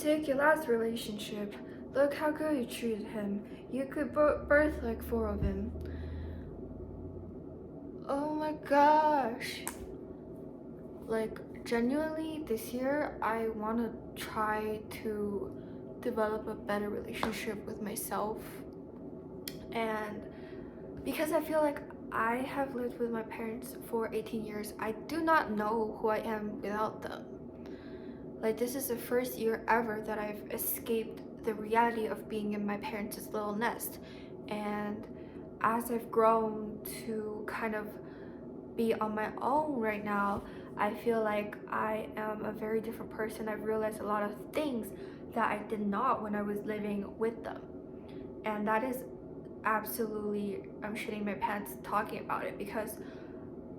take your last relationship. Look how good you treated him. You could birth like 4 of him. Oh my gosh. Like, genuinely, this year, I want to try to develop a better relationship with myself. And because I feel like I have lived with my parents for 18 years, I do not know who I am without them. Like, this is the first year ever that I've escaped the reality of being in my parents' little nest. And as I've grown to kind of be on my own right now, I feel like I am a very different person. I've realized a lot of things that I did not when I was living with them. And that is absolutely, I'm shitting my pants talking about it, because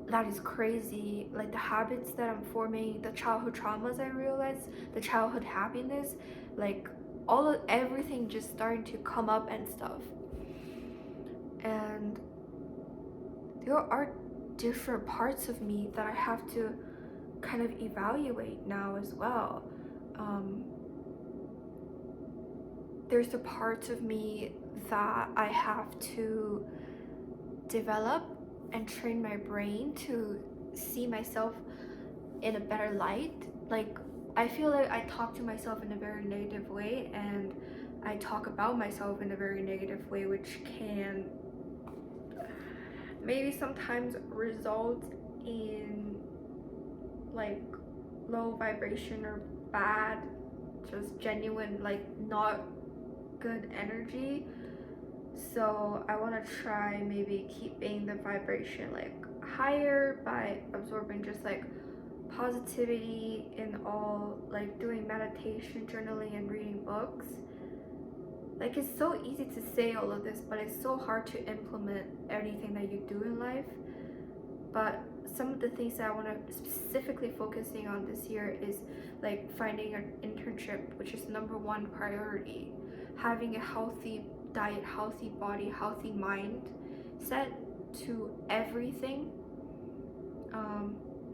that is crazy. Like, the habits that I'm forming, the childhood traumas I realized, the childhood happiness, like everything just starting to come up and stuff. And there are different parts of me that I have to kind of evaluate now as well. There's the parts of me that I have to develop and train my brain to see myself in a better light. Like, I feel like I talk to myself in a very negative way, and I talk about myself in a very negative way, which can maybe sometimes result in like low vibration or bad, just genuine, like not good energy. So I want to try maybe keeping the vibration like higher by absorbing just like positivity in all, like doing meditation, journaling, and reading books. Like, it's so easy to say all of this, but it's so hard to implement anything that you do in life. But some of the things that I want to specifically focusing on this year is like finding an internship, which is number one priority. Having a healthy diet, healthy body, healthy mind set to everything.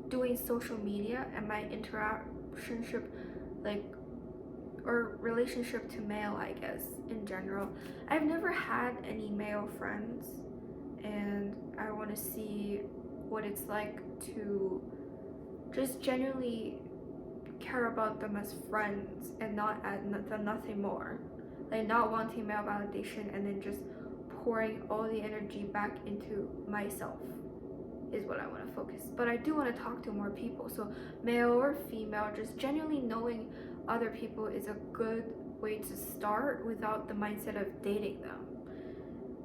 Doing social media and my interactionship, like, or relationship to male, I guess, in general. I've never had any male friends, and I want to see what it's like to just genuinely care about them as friends and not as nothing more. Like, not wanting male validation and then just pouring all the energy back into myself is what I want to focus. But I do want to talk to more people, so male or female, just genuinely knowing other people is a good way to start without the mindset of dating them,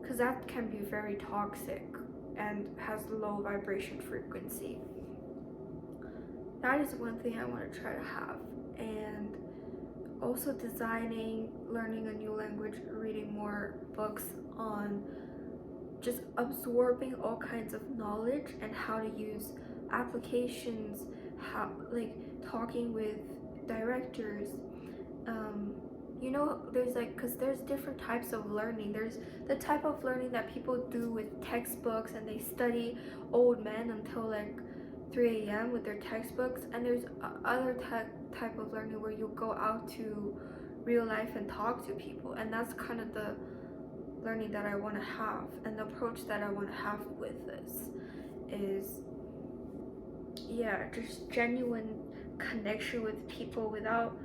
because that can be very toxic and has low vibration frequency. That is one thing I want to try to have. And also designing, learning a new language, reading more books on just absorbing all kinds of knowledge and how to use applications, how, like, talking with directors. There's like, because there's different types of learning. There's the type of learning that people do with textbooks and they study old men until like 3 a.m. with their textbooks, and there's other type of learning where you go out to real life and talk to people. And that's kind of the learning that I want to have, and the approach that I want to have with this is, yeah, just genuine connection with people without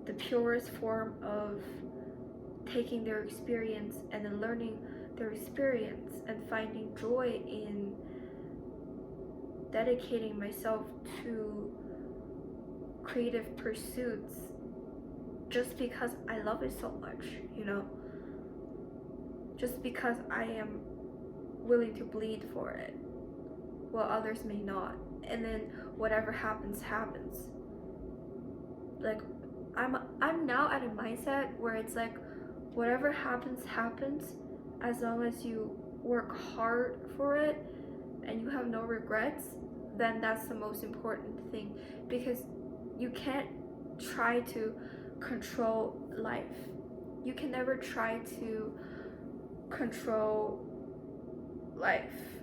the purest form of taking their experience and then learning their experience and finding joy in dedicating myself to creative pursuits just because I love it so much, just because I am willing to bleed for it while others may not. And then whatever happens, like, I'm now at a mindset where it's like, whatever happens, as long as you work hard for it and you have no regrets, then that's the most important thing. Because you can't try to control life. You can never try to control life.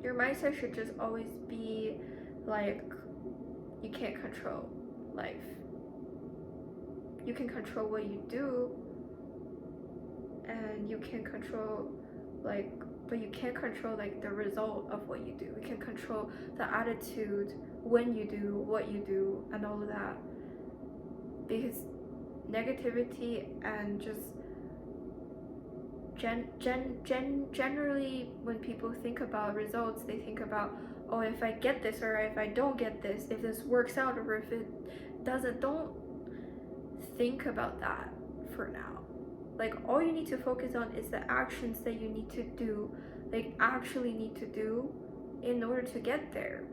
Your mindset should just always be like, you can't control life. You can control what you do, and you can control like, but you can't control like the result of what you do. You can control the attitude when you do what you do and all of that. Because negativity and just generally when people think about results, they think about, oh, if I get this or if I don't get this, if this works out or if it doesn't. Don't think about that for now. Like, all you need to focus on is the actions that you need to do, like actually need to do in order to get there.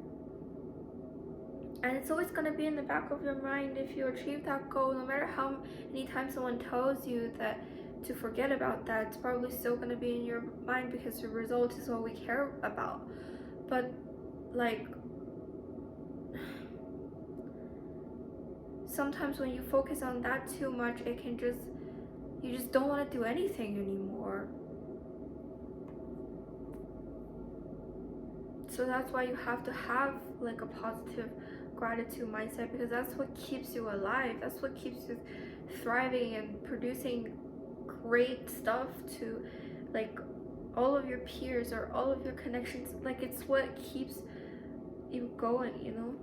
And it's always going to be in the back of your mind if you achieve that goal. No matter how many times someone tells you that to forget about that, it's probably still going to be in your mind because the result is all we care about. But like, sometimes when you focus on that too much, it can just, you just don't want to do anything anymore. So that's why you have to have like a positive gratitude mindset, because that's what keeps you alive. That's what keeps you thriving and producing great stuff to like all of your peers or all of your connections. Like, it's what keeps you going, you know?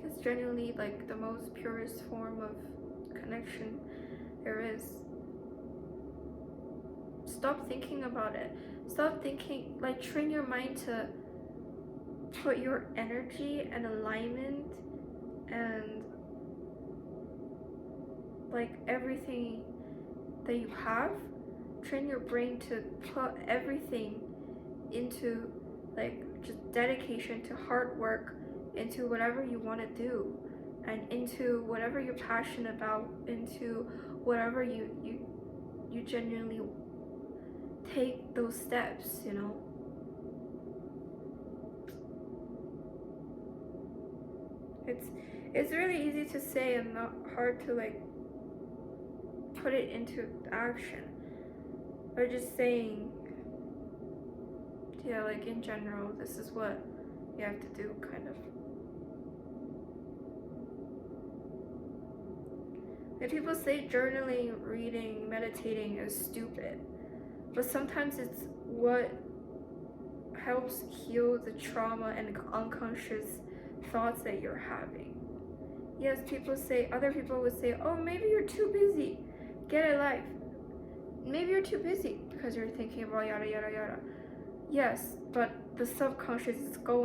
It's genuinely like the most purest form of connection there is. Stop thinking about it. Stop thinking, like, train your mind to put your energy and alignment and like everything that you have. Train your brain to put everything into like just dedication, to hard work, into whatever you want to do, and into whatever you're passionate about, into whatever you genuinely take those steps, you know? It's really easy to say and not hard to like put it into action. Or just saying, yeah, like in general, this is what you have to do, kind of. And people say journaling, reading, meditating is stupid, but sometimes it's what helps heal the trauma and unconscious thoughts that you're having. Yes, other people would say, oh, maybe you're too busy, get a life. Maybe you're too busy because you're thinking about yada yada yada. Yes, but the subconscious is going